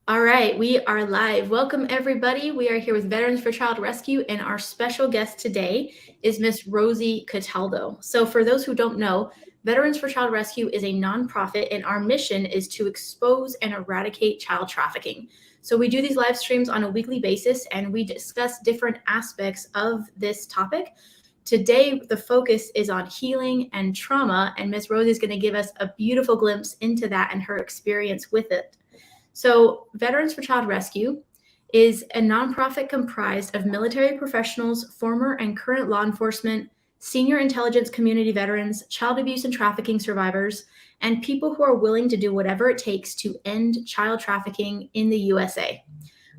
All right, we are live. Welcome, everybody. We are here with Veterans for Child Rescue, and our special guest today is Miss Rosie Cataldo. So, for those who don't know, Veterans for Child Rescue is a nonprofit, and our mission is to expose and eradicate child trafficking. So, we do these live streams on a weekly basis, and we discuss different aspects of this topic. Today, the focus is on healing and trauma, and Miss Rosie is going to give us a beautiful glimpse into that and her experience with it. So, Veterans for Child Rescue is a nonprofit comprised of military professionals, former and current law enforcement, senior intelligence community veterans, child abuse and trafficking survivors, and people who are willing to do whatever it takes to end child trafficking in the USA.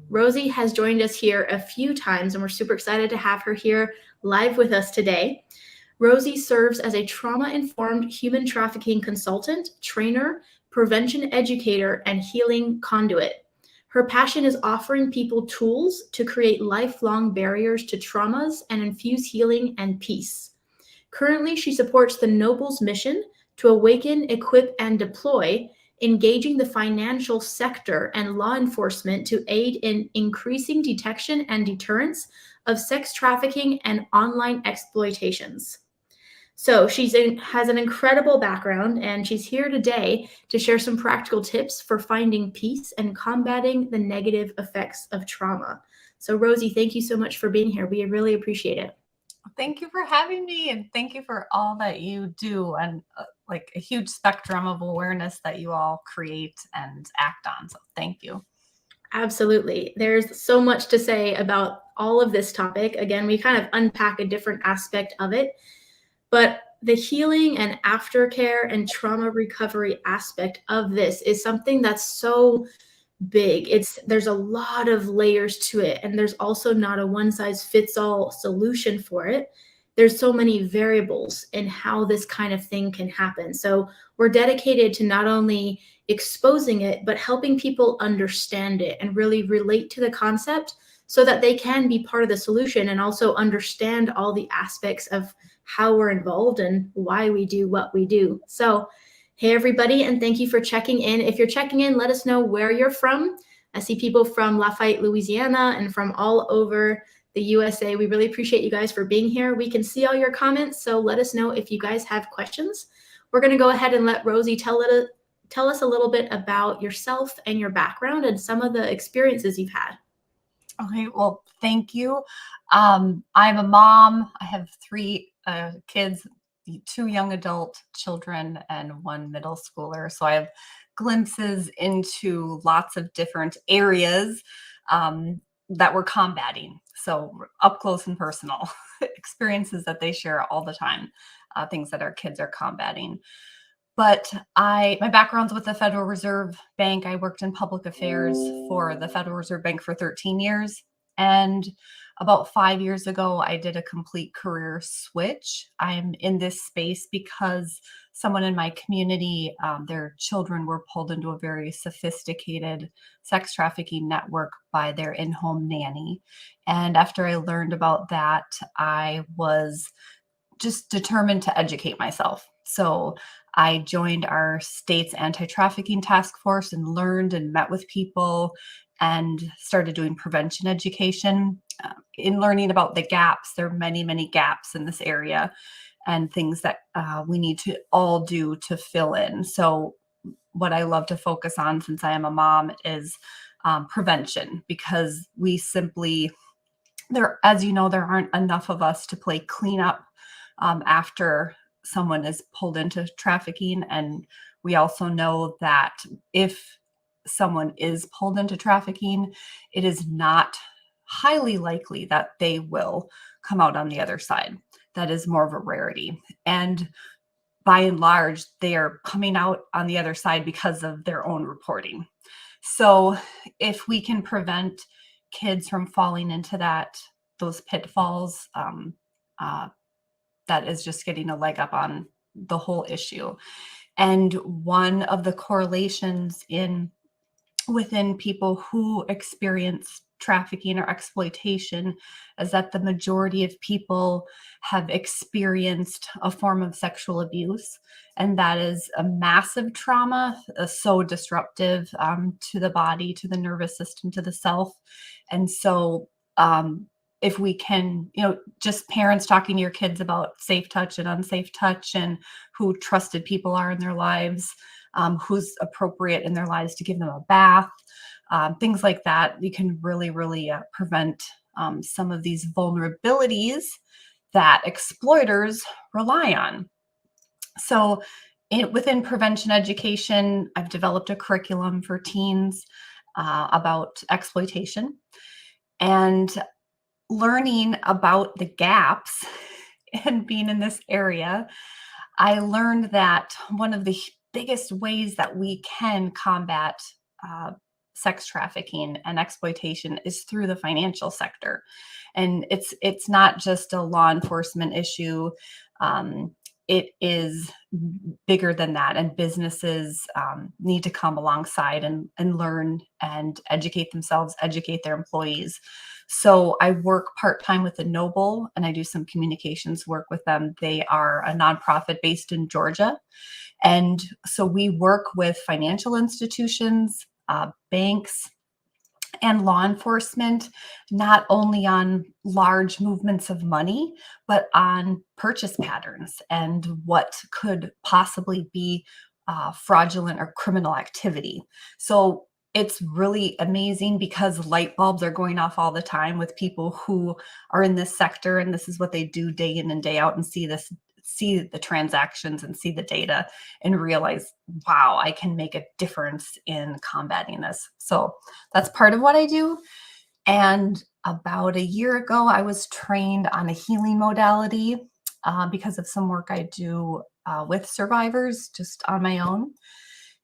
Rosie has joined us here a few times, and we're super excited to have her here live with us today. Rosie serves as a trauma-informed human trafficking consultant, trainer, prevention educator, and healing conduit. Her passion is offering people tools to create lifelong barriers to traumas and infuse healing and peace. Currently, she supports the Noble's mission to awaken, equip, and deploy, engaging the financial sector and law enforcement to aid in increasing detection and deterrence of sex trafficking and online exploitations. So has an incredible background, and she's here today to share some practical tips for finding peace and combating the negative effects of trauma. So, Rosie, thank you so much for being here. We really appreciate it. Thank you for having me, and thank you for all that you do, and like a huge spectrum of awareness that you all create and act on. So thank you. Absolutely. There's so much to say about all of this topic. Again, we kind of unpack a different aspect of it, but the healing and aftercare and trauma recovery aspect of this is something that's so big. There's a lot of layers to it, and there's also not a one size fits all solution for it. There's so many variables in how this kind of thing can happen. So we're dedicated to not only exposing it, but helping people understand it and really relate to the concept so that they can be part of the solution and also understand all the aspects of how we're involved and why we do what we do. So, hey, everybody, and thank you for checking in. If you're checking in, let us know where you're from. I see people from Lafayette, Louisiana, and from all over the USA. We really appreciate you guys for being here. We can see all your comments, so let us know if you guys have questions. We're going to go ahead and let Rosie tell us a little bit about yourself and your background and some of the experiences you've had. Okay, well, thank you. I'm a mom. I have three kids, 2 young adult children and 1 middle schooler. So I have glimpses into lots of different areas that we're combating. So up close and personal experiences that they share all the time, things that our kids are combating. But my background's with the Federal Reserve Bank. I worked in public affairs for the Federal Reserve Bank for 13 years. And about 5 years ago, I did a complete career switch. I'm in this space because someone in my community, their children were pulled into a very sophisticated sex trafficking network by their in-home nanny. And after I learned about that, I was just determined to educate myself. So I joined our state's anti-trafficking task force and learned and met with people and started doing prevention education. In learning about the gaps, there are many, many gaps in this area and things that we need to all do to fill in. So what I love to focus on, since I am a mom, is prevention, because we simply, as you know, there aren't enough of us to play cleanup after someone is pulled into trafficking. And we also know that if someone is pulled into trafficking, it is not highly likely that they will come out on the other side. That is more of a rarity. And by and large, they are coming out on the other side because of their own reporting. So if we can prevent kids from falling into those pitfalls, that is just getting a leg up on the whole issue. And one of the correlations within people who experience trafficking or exploitation is that the majority of people have experienced a form of sexual abuse, and that is a massive trauma, so disruptive to the body, to the nervous system, to the self. And so if we can, just parents talking to your kids about safe touch and unsafe touch, and who trusted people are in their lives, who's appropriate in their lives to give them a bath, things like that, you can really, really prevent some of these vulnerabilities that exploiters rely on. So within prevention education, I've developed a curriculum for teens about exploitation, and learning about the gaps and being in this area, I learned that one of the biggest ways that we can combat sex trafficking and exploitation is through the financial sector. And it's not just a law enforcement issue. It is bigger than that, and businesses need to come alongside and learn and educate themselves, educate their employees. So I work part-time with the Noble, and I do some communications work with them. They are a nonprofit based in Georgia. And so we work with financial institutions, banks, and law enforcement, not only on large movements of money, but on purchase patterns and what could possibly be fraudulent or criminal activity. So it's really amazing because light bulbs are going off all the time with people who are in this sector, and this is what they do day in and day out, and see the transactions and see the data and realize, wow, I can make a difference in combating this. So that's part of what I do. And about a year ago, I was trained on a healing modality because of some work I do with survivors just on my own.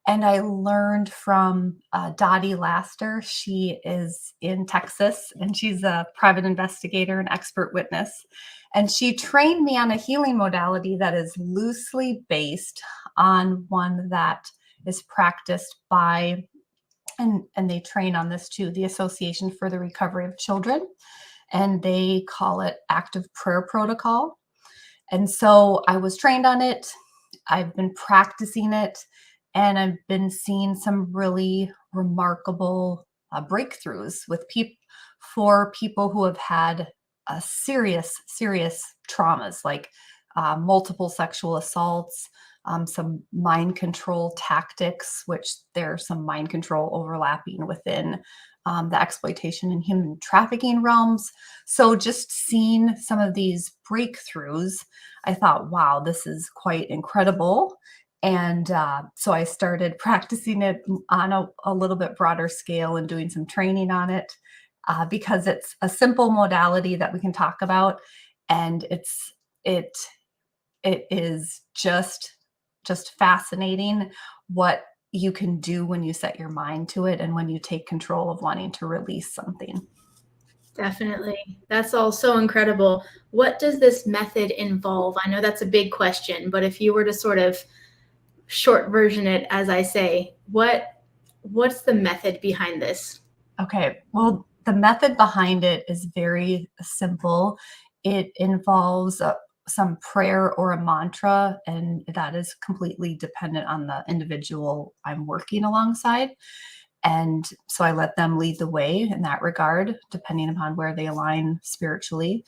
And I learned from Dottie Laster. She is in Texas, and she's a private investigator and expert witness. And she trained me on a healing modality that is loosely based on one that is practiced by, and they train on this too, the Association for the Recovery of Children. And they call it active prayer protocol. And so I was trained on it. I've been practicing it, and I've been seeing some really remarkable breakthroughs with for people who have had serious traumas, like multiple sexual assaults, some mind control tactics, which there's some mind control overlapping within the exploitation and human trafficking realms. So just seeing some of these breakthroughs, I thought, wow, this is quite incredible. And so I started practicing it on a little bit broader scale and doing some training on it because it's a simple modality that we can talk about. And it is just fascinating what you can do when you set your mind to it and when you take control of wanting to release something. Definitely. That's all so incredible. What does this method involve? I know that's a big question, but if you were to sort of short version it, as I say, what's the method behind this? Okay. Well, the method behind it is very simple. It involves some prayer or a mantra, and that is completely dependent on the individual I'm working alongside. And so I let them lead the way in that regard, depending upon where they align spiritually.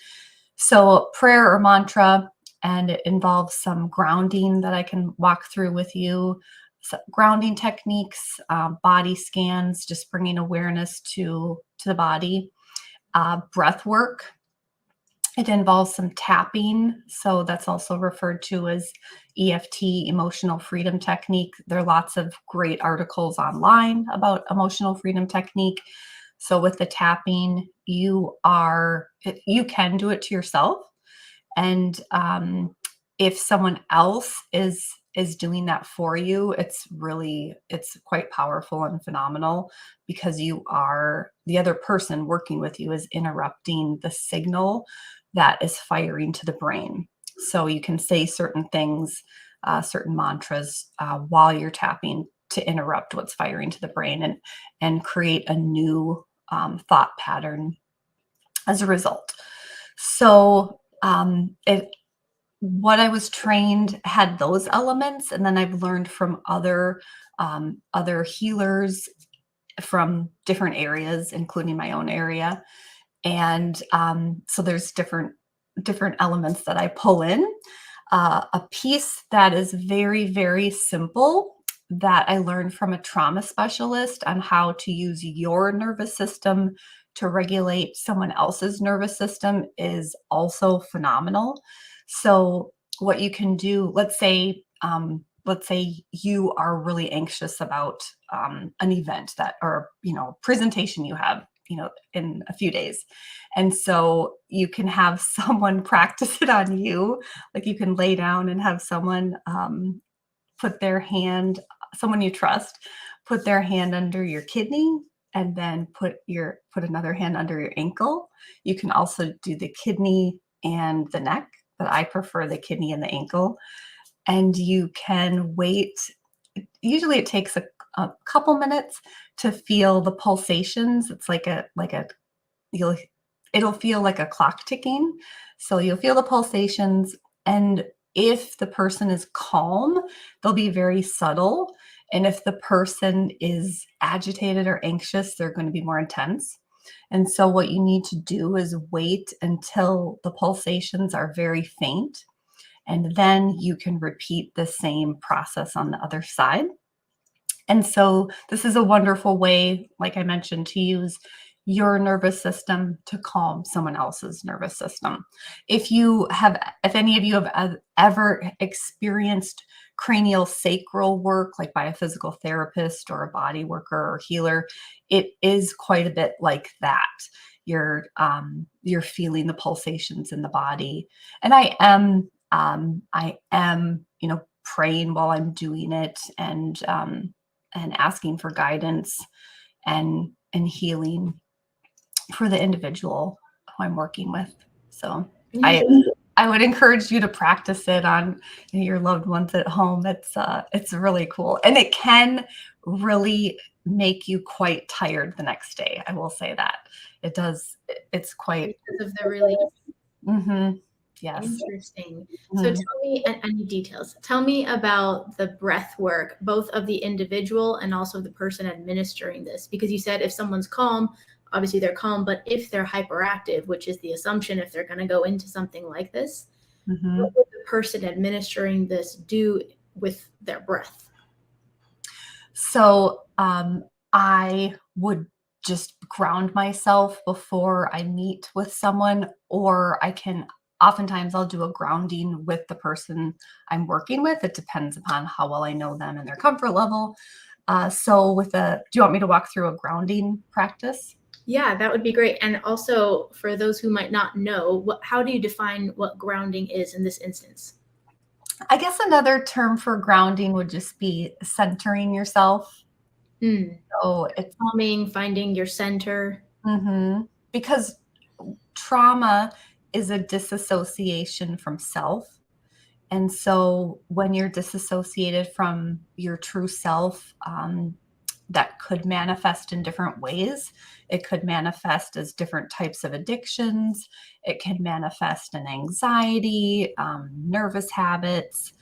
So prayer or mantra, and it involves some grounding that I can walk through with you, grounding techniques, body scans, just bringing awareness to the body, breath work. It involves some tapping. So that's also referred to as EFT, emotional freedom technique. There are lots of great articles online about emotional freedom technique. So with the tapping, you can do it to yourself. And if someone else is doing that for you, it's quite powerful and phenomenal, because the other person working with you is interrupting the signal that is firing to the brain. So you can say certain things, certain mantras while you're tapping to interrupt what's firing to the brain and create a new thought pattern as a result. So what I was trained had those elements, and then I've learned from other healers from different areas, including my own area. And so there's different elements that I pull in. A piece that is very, very simple that I learned from a trauma specialist on how to use your nervous system to regulate someone else's nervous system is also phenomenal. So what you can do, let's say you are really anxious about an event that, or, presentation you have, in a few days. And so you can have someone practice it on you. Like, you can lay down and have someone put their hand, someone you trust, put their hand under your kidney, and then put another hand under your ankle. You can also do the kidney and the neck, but I prefer the kidney and the ankle. And you can wait. Usually it takes a couple minutes to feel the pulsations. It's it'll feel like a clock ticking. So you'll feel the pulsations, and if the person is calm, they'll be very subtle. And if the person is agitated or anxious, they're going to be more intense. And so what you need to do is wait until the pulsations are very faint, and then you can repeat the same process on the other side. And so this is a wonderful way, like I mentioned, to use your nervous system to calm someone else's nervous system. If any of you have ever experienced cranial sacral work, like by a physical therapist or a body worker or healer, it is quite a bit like that. You're feeling the pulsations in the body. And I am, praying while I'm doing it, and asking for guidance and healing for the individual who I'm working with. So I would encourage you to practice it on your loved ones at home. It's really cool, and it can really make you quite tired the next day. I will say that it does. It's quite because of the release. Mm-hmm. Yes. Interesting. So tell me any details. Tell me about the breath work, both of the individual and also the person administering this, because you said if someone's calm, obviously they're calm, but if they're hyperactive, which is the assumption if they're going to go into something like this, what would the person administering this do with their breath? So I would just ground myself before I meet with someone, or oftentimes I'll do a grounding with the person I'm working with. It depends upon how well I know them and their comfort level. So do you want me to walk through a grounding practice? Yeah, that would be great. And also, for those who might not know, how do you define what grounding is in this instance? I guess another term for grounding would just be centering yourself. So it's calming, finding your center. Because trauma is a disassociation from self. And so when you're disassociated from your true self, that could manifest in different ways. It could manifest as different types of addictions. It can manifest in anxiety, nervous habits,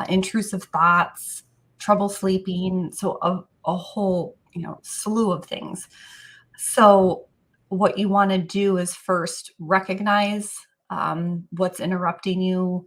intrusive thoughts, trouble sleeping. So a whole, slew of things. So what you want to do is first recognize what's interrupting you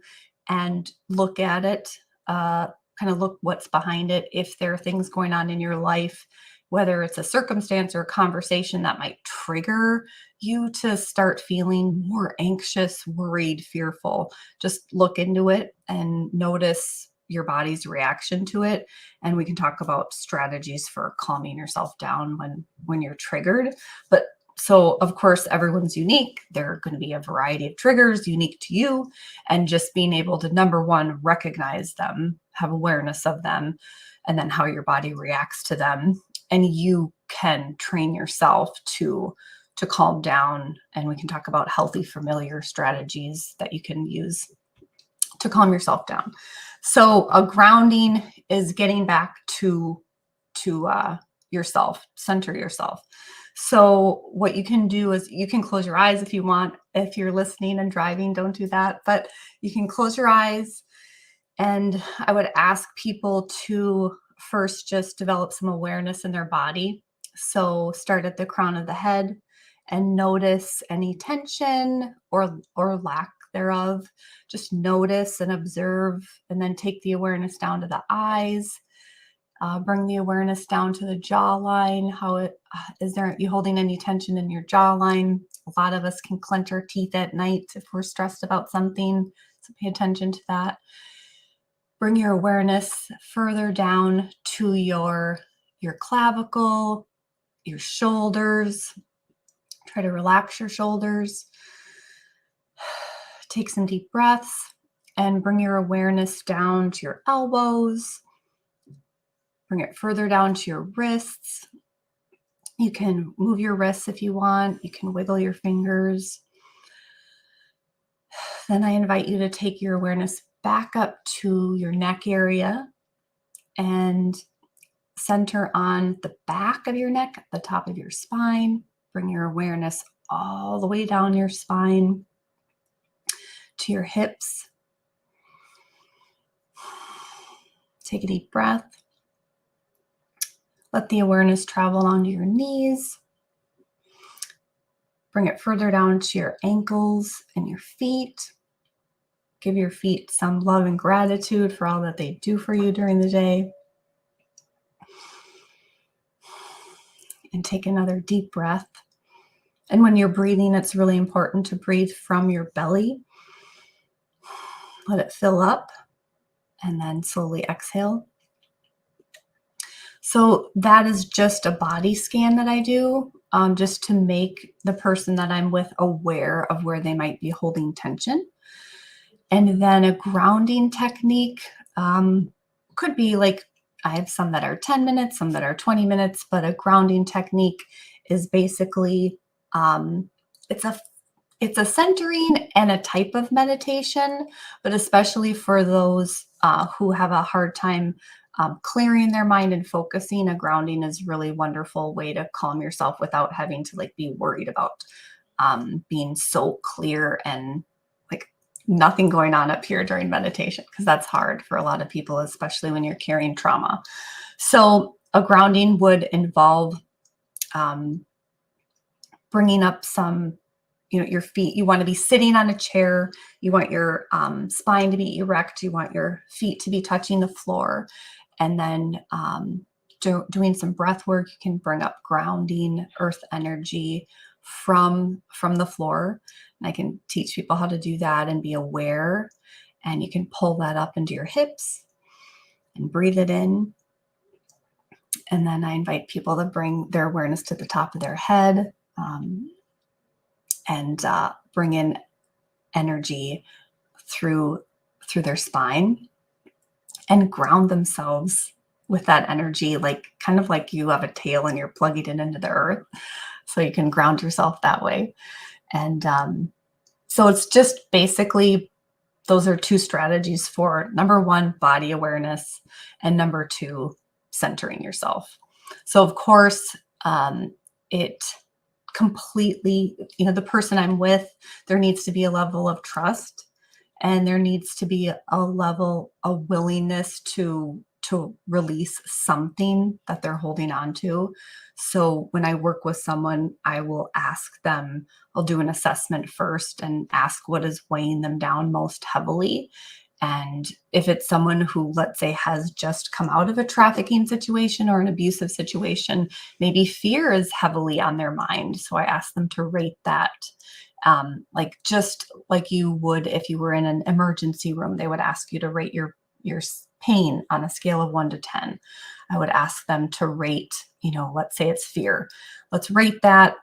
and look at it, kind of look what's behind it. If there are things going on in your life, whether it's a circumstance or a conversation that might trigger you to start feeling more anxious, worried, fearful, just look into it and notice your body's reaction to it. And we can talk about strategies for calming yourself down when you're triggered. But so, of course, everyone's unique. There are going to be a variety of triggers unique to you. And just being able to, number one, recognize them, have awareness of them, and then how your body reacts to them. And you can train yourself to calm down. And we can talk about healthy, familiar strategies that you can use to calm yourself down. So a grounding is getting back to yourself, center yourself. So what you can do is you can close your eyes if you want. If you're listening and driving, don't do that. But you can close your eyes, and I would ask people to first just develop some awareness in their body. So start at the crown of the head and notice any tension or lack thereof. Just notice and observe, and then take the awareness down to the eyes. Bring the awareness down to the jawline. Is there, you holding any tension in your jawline? A lot of us can clench our teeth at night if we're stressed about something. So pay attention to that. Bring your awareness further down to your clavicle, your shoulders. Try to relax your shoulders. Take some deep breaths and bring your awareness down to your elbows. Bring it further down to your wrists. You can move your wrists if you want. You can wiggle your fingers. Then I invite you to take your awareness back up to your neck area and center on the back of your neck, the top of your spine. Bring your awareness all the way down your spine to your hips. Take a deep breath. Let the awareness travel onto your knees. Bring it further down to your ankles and your feet. Give your feet some love and gratitude for all that they do for you during the day. And take another deep breath. And when you're breathing, it's really important to breathe from your belly. Let it fill up and then slowly exhale. So that is just a body scan that I do, just to make the person that I'm with aware of where they might be holding tension. And then a grounding technique could be like, I have some that are 10 minutes, some that are 20 minutes, but a grounding technique is basically, it's a centering and a type of meditation, but especially for those who have a hard time clearing their mind and focusing, a grounding is a really wonderful way to calm yourself without having to like be worried about being so clear and like nothing going on up here during meditation, because that's hard for a lot of people, especially when you're carrying trauma. So a grounding would involve bringing up some, your feet. You want to be sitting on a chair. You want your spine to be erect. You want your feet to be touching the floor. And then doing some breath work. You can bring up grounding, earth energy from the floor. And I can teach people how to do that and be aware. And you can pull that up into your hips and breathe it in. And then I invite people to bring their awareness to the top of their head. And bring in energy through their spine and ground themselves with that energy, like kind of like you have a tail and you're plugging it into the earth. So you can ground yourself that way. And so it's just basically, those are two strategies for, number one, body awareness, and number two, centering yourself. So of course, it completely, the person I'm with, there needs to be a level of trust, and there needs to be a level of willingness to release something that they're holding on to. So when I work with someone, I will ask them, I'll do an assessment first and ask what is weighing them down most heavily. And if it's someone who, let's say, has just come out of a trafficking situation or an abusive situation, maybe fear is heavily on their mind. So I ask them to rate that. Like just like you would if you were in an emergency room, they would ask you to rate your pain on a scale of 1 to 10. I would ask them to rate, let's say it's fear. Let's rate that.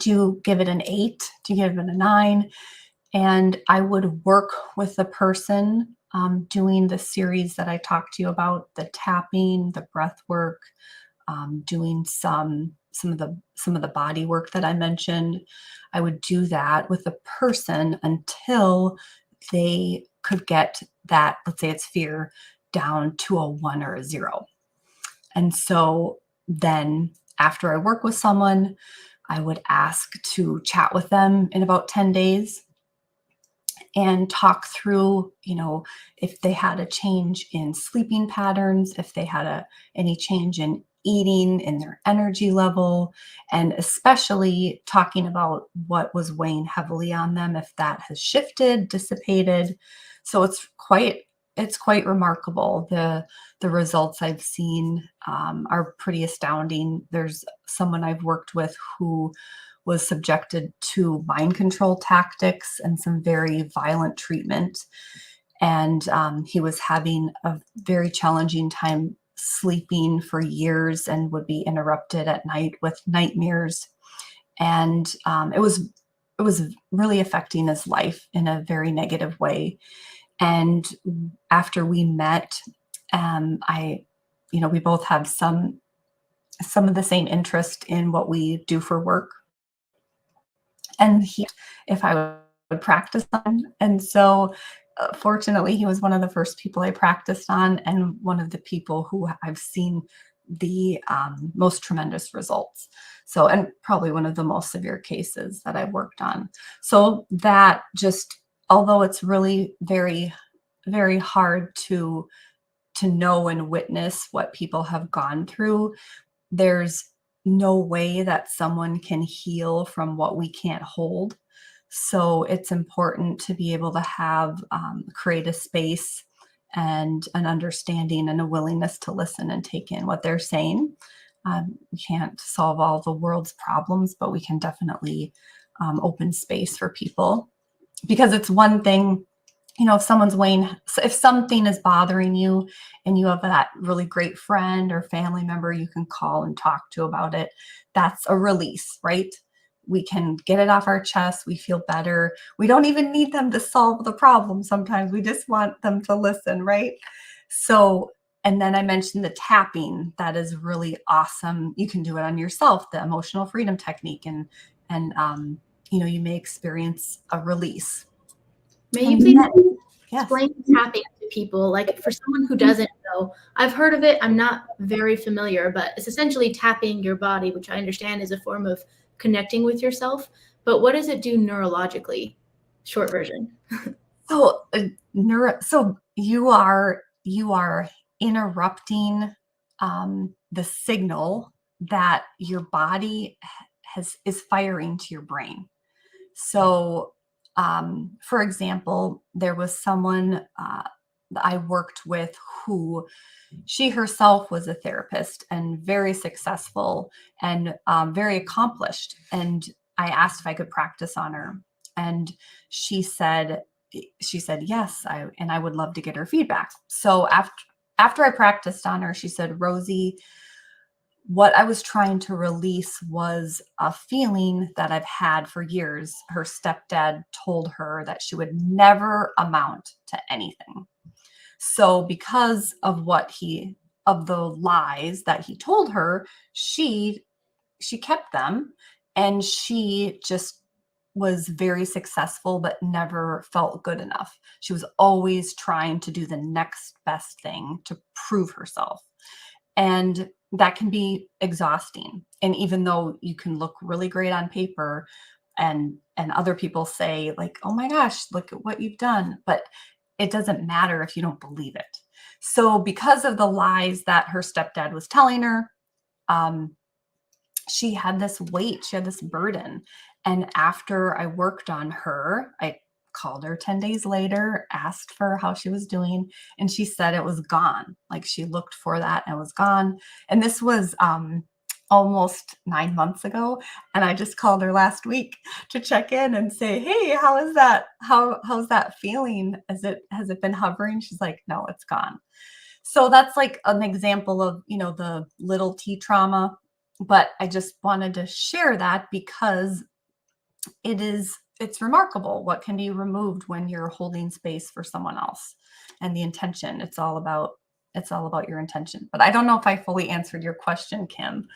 Do you give it an 8? Do you give it a 9? And I would work with the person doing the series that I talked to you about, the tapping, the breath work, doing some of the body work that I mentioned. I would do that with the person until they could get that, let's say it's fear, down to a 1 or a 0. And so then after I work with someone, I would ask to chat with them in about 10 days and talk through, if they had a change in sleeping patterns, if they had any change in eating, in their energy level, and especially talking about what was weighing heavily on them, if that has shifted, dissipated. So it's quite remarkable. The results I've seen are pretty astounding. There's someone I've worked with who was subjected to mind control tactics and some very violent treatment. And he was having a very challenging time sleeping for years and would be interrupted at night with nightmares. And it was really affecting his life in a very negative way. And after we met, we both have some of the same interest in what we do for work. And if I would practice on. And so fortunately, he was one of the first people I practiced on, and one of the people who I've seen the most tremendous results. So, and probably one of the most severe cases that I've worked on. So that just, although it's really very, very hard to know and witness what people have gone through, there's no way that someone can heal from what we can't hold. So it's important to be able to have create a space and an understanding and a willingness to listen and take in what they're saying. We can't solve all the world's problems, but we can definitely open space for people, because it's one thing, if something is bothering you and you have that really great friend or family member you can call and talk to about it, that's a release, right? We can get it off our chest. We feel better. We don't even need them to solve the problem. Sometimes we just want them to listen, right? So, and then I mentioned the tapping. That is really awesome. You can do it on yourself, the emotional freedom technique, and you may experience a release. May you please Yes. explain tapping to people? Like, for someone who doesn't know, I've heard of it. I'm not very familiar, but it's essentially tapping your body, which I understand is a form of connecting with yourself. But what does it do neurologically? Short version. So, so you are interrupting the signal that your body is firing to your brain. So, for example, there was someone that I worked with who, she herself was a therapist and very successful and very accomplished. And I asked if I could practice on her, and she said yes, I would love to get her feedback. So after I practiced on her, she said, Rosie, what I was trying to release was a feeling that I've had for years. Her stepdad told her that she would never amount to anything. So because of the lies that he told her, she kept them, and she just was very successful, but never felt good enough. She was always trying to do the next best thing to prove herself. And that can be exhausting. And even though you can look really great on paper, and other people say like, oh my gosh, look at what you've done, but it doesn't matter if you don't believe it. So because of the lies that her stepdad was telling her, she had this weight, she had this burden. And after I worked on her, I called her 10 days later, asked for how she was doing, and she said it was gone. Like, she looked for that and it was gone. And this was almost 9 months ago. And I just called her last week to check in and say, hey, how is that? How's that feeling? Has it been hovering? She's like, no, it's gone. So that's like an example of, the little T trauma. But I just wanted to share that because it's remarkable what can be removed when you're holding space for someone else, and the intention. It's all about your intention. But I don't know if I fully answered your question, Kim.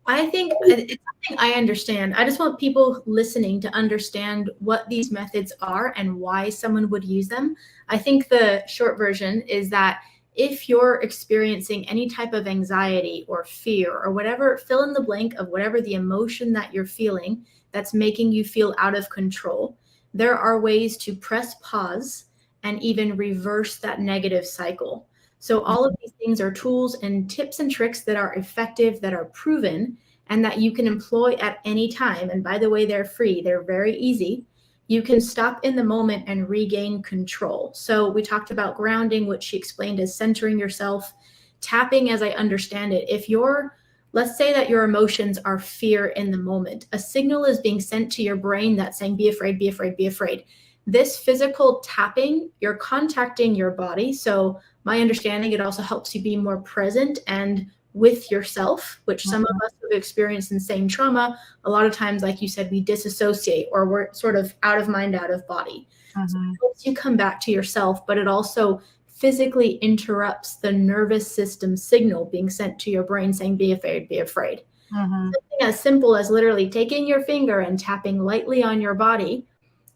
I think it's something I understand. I just want people listening to understand what these methods are and why someone would use them. I think the short version is that if you're experiencing any type of anxiety or fear or whatever, fill in the blank of whatever the emotion that you're feeling that's making you feel out of control, there are ways to press pause and even reverse that negative cycle. So all of these things are tools and tips and tricks that are effective, that are proven, and that you can employ at any time. And by the way, they're free, they're very easy. You can stop in the moment and regain control. So we talked about grounding, which she explained as centering yourself. Tapping, as I understand it, if you're, let's say that your emotions are fear in the moment, a signal is being sent to your brain that's saying, be afraid, be afraid, be afraid. This physical tapping, you're contacting your body. So my understanding, it also helps you be more present and with yourself, which some of us who have experienced insane trauma, a lot of times, like you said, we disassociate or we're sort of out of mind, out of body. So it helps you come back to yourself, but it also physically interrupts the nervous system signal being sent to your brain saying, be afraid, be afraid. Something as simple as literally taking your finger and tapping lightly on your body.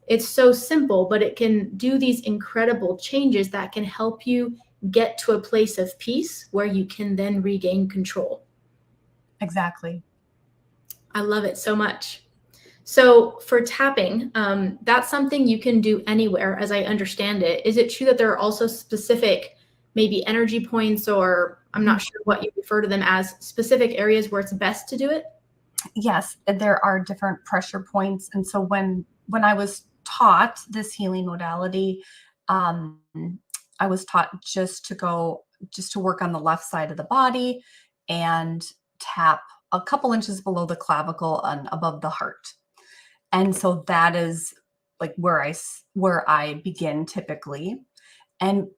It's so simple, but it can do these incredible changes that can help you get to a place of peace where you can then regain control. Exactly. I love it so much. So for tapping, that's something you can do anywhere, as I understand it. Is it true that there are also specific, maybe energy points, or I'm not sure what you refer to them as, specific areas where it's best to do it? Yes, there are different pressure points. And so when I was taught this healing modality, um, I was taught just to work on the left side of the body and tap a couple inches below the clavicle and above the heart. And so that is like where I begin typically.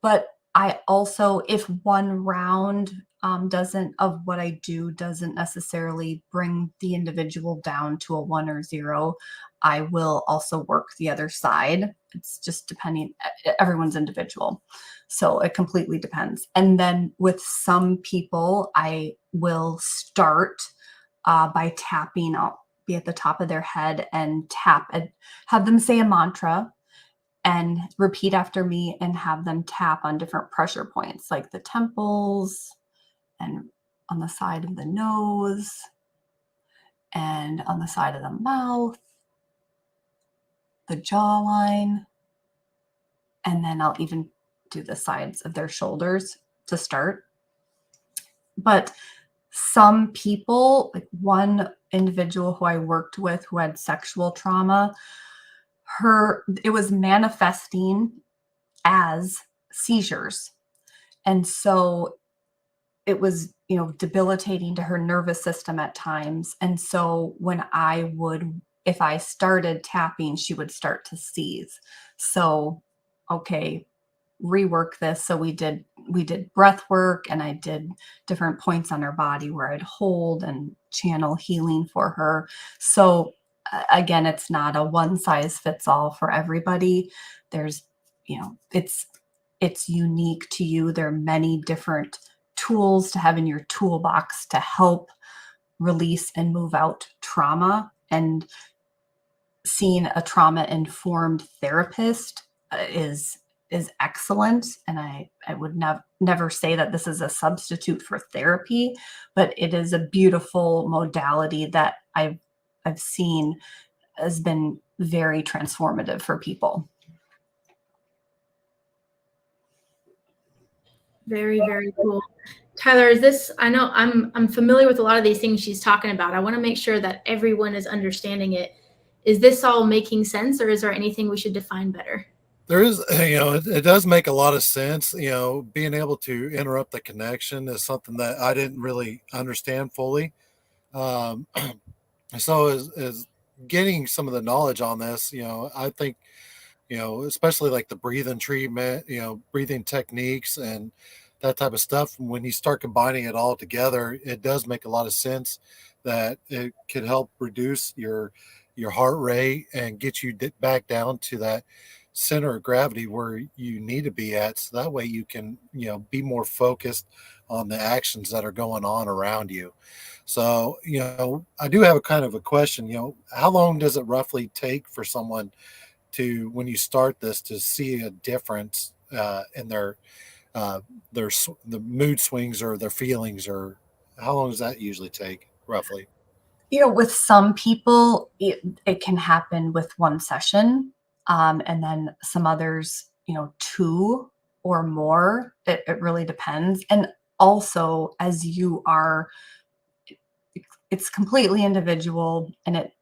But I also, if one round doesn't of what I do doesn't necessarily bring the individual down to a 1 or 0, I will also work the other side. It's just depending, everyone's individual. So it completely depends. And then with some people, I will start by tapping. I'll be at the top of their head and tap and have them say a mantra and repeat after me and have them tap on different pressure points like the temples and on the side of the nose and on the side of the mouth, the jawline, and then I'll even do the sides of their shoulders to start. But some people, like one individual who I worked with who had sexual trauma, it was manifesting as seizures. And so it was, debilitating to her nervous system at times. And so if I started tapping, she would start to seize. So, okay, rework this. So we did breath work, and I did different points on her body where I'd hold and channel healing for her. So again, it's not a one size fits all for everybody. There's, it's unique to you. There are many different tools to have in your toolbox to help release and move out trauma. And seeing a trauma informed therapist is excellent. And I would never say that this is a substitute for therapy, but it is a beautiful modality that I've seen has been very transformative for people. Very, very cool. Tyler, I know I'm familiar with a lot of these things she's talking about. I want to make sure that everyone is understanding it. Is this all making sense, or is there anything we should define better? There is, it does make a lot of sense. Being able to interrupt the connection is something that I didn't really understand fully. Um, so as getting some of the knowledge on this, I think, especially like the breathing treatment, breathing techniques and that type of stuff. When you start combining it all together, it does make a lot of sense that it could help reduce your heart rate and get you back down to that center of gravity where you need to be at. So that way you can, be more focused on the actions that are going on around you. So, I do have a kind of a question, how long does it roughly take for someone to, when you start this, to see a difference in their the mood swings or their feelings, or how long does that usually take roughly? With some people, it can happen with one session. And then some others, two or more. It really depends. And also, as you are, it's completely individual, and it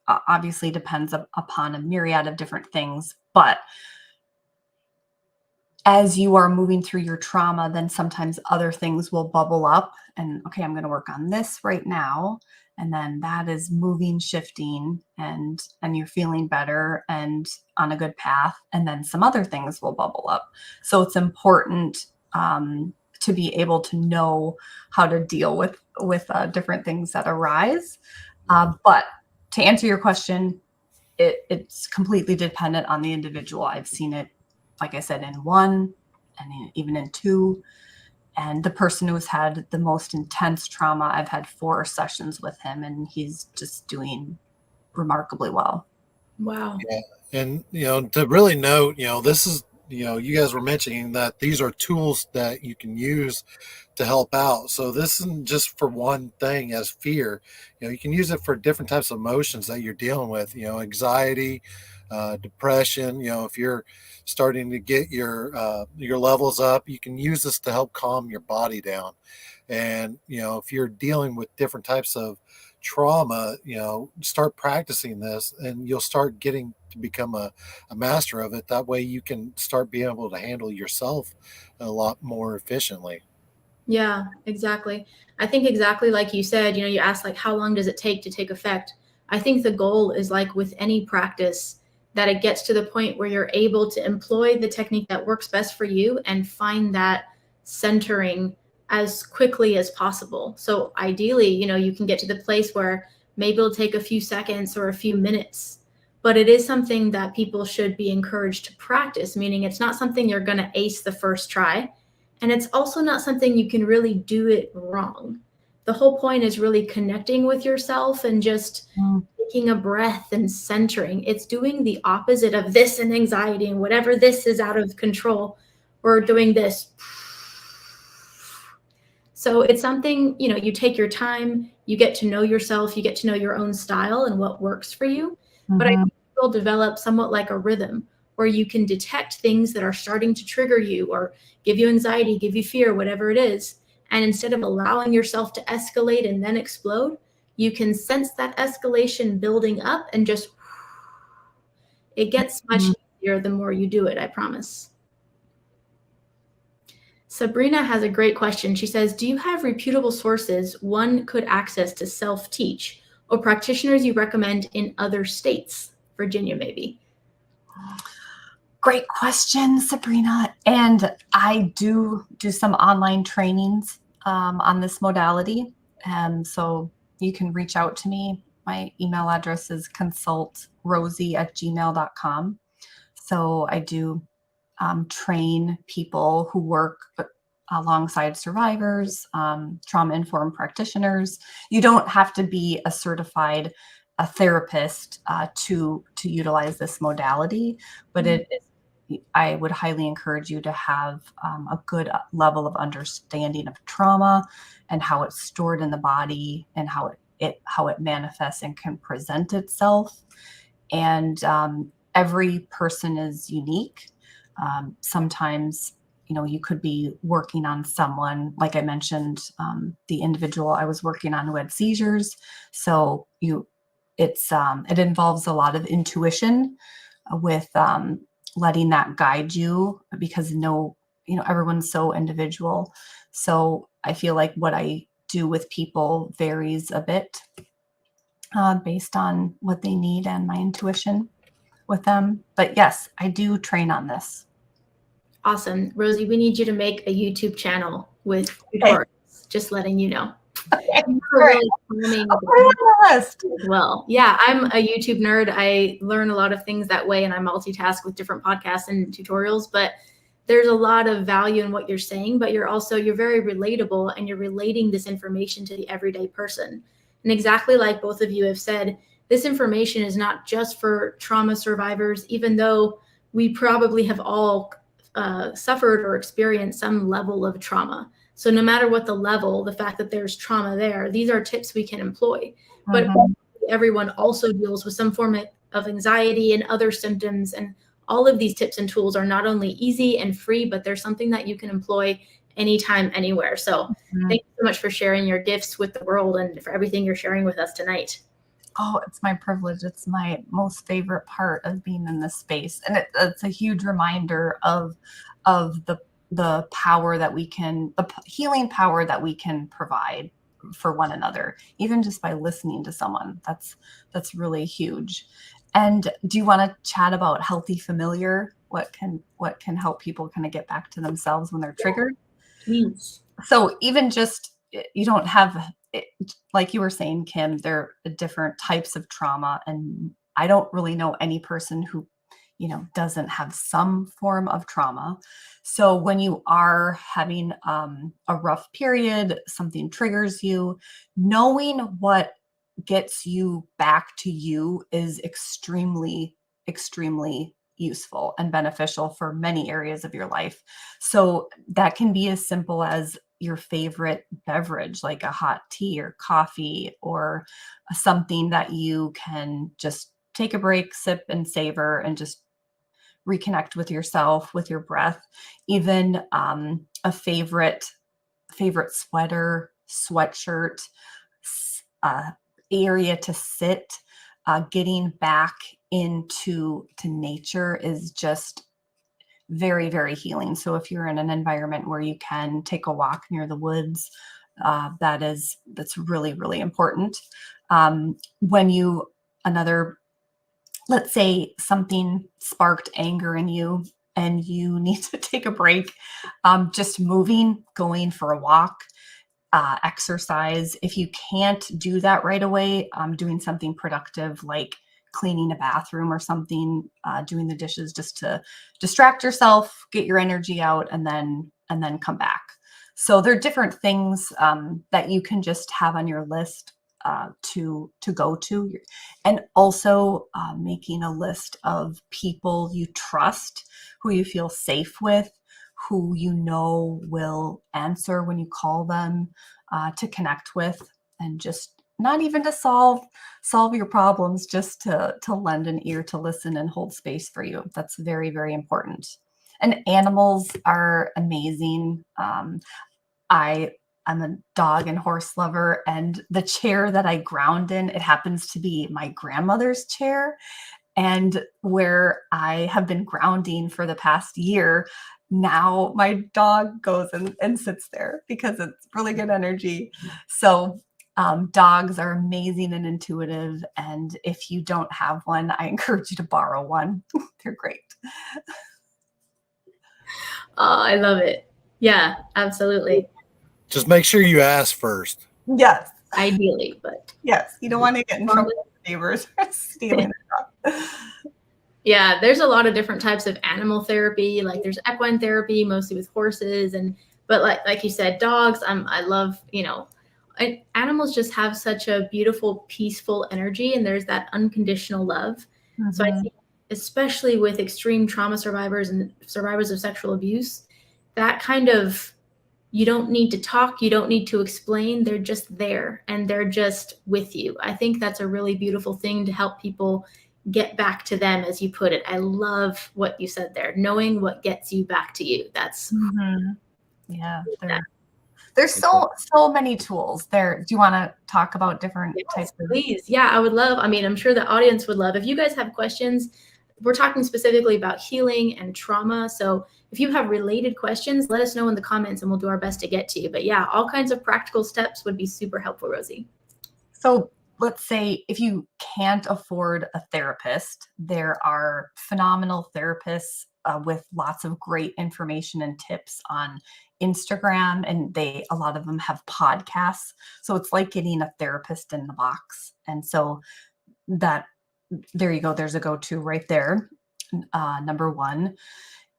obviously depends upon a myriad of different things. But as you are moving through your trauma, then sometimes other things will bubble up and, okay, I'm going to work on this right now. And then that is moving, shifting, and you're feeling better and on a good path. And then some other things will bubble up. So it's important to be able to know how to deal with different things that arise. But to answer your question, it's completely dependent on the individual. I've seen it, like I said, in one and even in two. And the person who's had the most intense trauma, I've had 4 sessions with him, and he's just doing remarkably well. Wow. Yeah. And, to really note, this is, you guys were mentioning that these are tools that you can use to help out. So this isn't just for one thing as fear. You can use it for different types of emotions that you're dealing with, anxiety, depression. If you're starting to get your levels up, you can use this to help calm your body down. And, if you're dealing with different types of trauma, start practicing this and you'll start getting to become a master of it. That way you can start being able to handle yourself a lot more efficiently. Yeah, exactly. I think exactly like you said, you asked like how long does it take to take effect? I think the goal is like with any practice that it gets to the point where you're able to employ the technique that works best for you and find that centering as quickly as possible. So ideally, you can get to the place where maybe it'll take a few seconds or a few minutes, but it is something that people should be encouraged to practice, meaning it's not something you're going to ace the first try. And it's also not something you can really do it wrong. The whole point is really connecting with yourself and just taking a breath and centering. It's doing the opposite of this and anxiety and whatever this is out of control. We're doing this. So it's something, you take your time, you get to know yourself, you get to know your own style and what works for you. But I think you'll develop somewhat like a rhythm where you can detect things that are starting to trigger you or give you anxiety, give you fear, whatever it is. And instead of allowing yourself to escalate and then explode, you can sense that escalation building up and just, it gets much easier the more you do it, I promise. Sabrina has a great question. She says, do you have reputable sources one could access to self-teach or practitioners you recommend in other states? Virginia, maybe. Great question, Sabrina. And I do some online trainings on this modality. So you can reach out to me. My email address is consultrosie@gmail.com. So I do train people who work alongside survivors, trauma-informed practitioners. You don't have to be a certified therapist to utilize this modality, but I would highly encourage you to have a good level of understanding of trauma and how it's stored in the body and how it manifests and can present itself. And every person is unique. Sometimes, you could be working on someone, like I mentioned, the individual I was working on who had seizures. So it involves a lot of intuition with letting that guide you, because everyone's so individual. So I feel like what I do with people varies a bit based on what they need and my intuition with them. But yes, I do train on this. Awesome. Rosie, we need you to make a YouTube channel with tutorials, just letting you know. Really well, yeah, I'm a YouTube nerd. I learn a lot of things that way, and I multitask with different podcasts and tutorials, but there's a lot of value in what you're saying, but you're very relatable, and you're relating this information to the everyday person. And exactly like both of you have said, this information is not just for trauma survivors, even though we probably have all suffered or experienced some level of trauma. So no matter what the level, the fact that there's trauma there, these are tips we can employ. But everyone also deals with some form of anxiety and other symptoms. And all of these tips and tools are not only easy and free, but they're something that you can employ anytime, anywhere. So thank you so much for sharing your gifts with the world and for everything you're sharing with us tonight. Oh, it's my privilege. It's my most favorite part of being in this space. And it's a huge reminder of the power that we can, the healing power that we can provide for one another, even just by listening to someone. That's really huge. And do you want to chat about healthy familiar? What can help people kind of get back to themselves when they're triggered? Please. So even just, you don't have, like you were saying, Kim, there are different types of trauma. And I don't really know any person who, doesn't have some form of trauma. So when you are having a rough period, something triggers you, knowing what gets you back to you is extremely, extremely useful and beneficial for many areas of your life. So that can be as simple as your favorite beverage, like a hot tea or coffee, or something that you can just take a break, sip and savor, and just reconnect with yourself, with your breath. Even a favorite sweater, sweatshirt, area to sit, getting back into nature is just very, very healing. So if you're in an environment where you can take a walk near the woods, that's really, really important. Let's say something sparked anger in you and you need to take a break, just moving, going for a walk, exercise. If you can't do that right away, doing something productive like cleaning a bathroom or something, doing the dishes, just to distract yourself, get your energy out, and then come back. So there are different things that you can just have on your list to go to, and also making a list of people you trust, who you feel safe with, who will answer when you call them, to connect with, and just not even to solve your problems, just to lend an ear, to listen and hold space for you. That's very, very important. And animals are amazing. I'm a dog and horse lover, and the chair that I ground in, it happens to be my grandmother's chair. And where I have been grounding for the past year, now my dog goes and sits there because it's really good energy. So dogs are amazing and intuitive. And if you don't have one, I encourage you to borrow one. They're great. Oh, I love it. Yeah, absolutely. Just make sure you ask first. Yes. Ideally, but yes, you don't want to get in trouble with neighbors stealing the dog. Yeah, there's a lot of different types of animal therapy. Like there's equine therapy, mostly with horses, but like you said, dogs. I love, animals just have such a beautiful, peaceful energy, and there's that unconditional love. Mm-hmm. So I think, especially with extreme trauma survivors and survivors of sexual abuse, that kind of, you don't need to talk, you don't need to explain. They're just there and they're just with you. I think that's a really beautiful thing to help people get back to them, as you put it. I love what you said there, knowing what gets you back to you. That's yeah. There's so many tools there. Do you want to talk about different types of? Please. Yeah, I would love, I'm sure the audience would love. If you guys have questions, we're talking specifically about healing and trauma. So if you have related questions, let us know in the comments and we'll do our best to get to you. But yeah, all kinds of practical steps would be super helpful, Rosie. So let's say if you can't afford a therapist, there are phenomenal therapists with lots of great information and tips on Instagram, and a lot of them have podcasts. So it's like getting a therapist in the box. And so there you go. There's a go-to right there. Number one.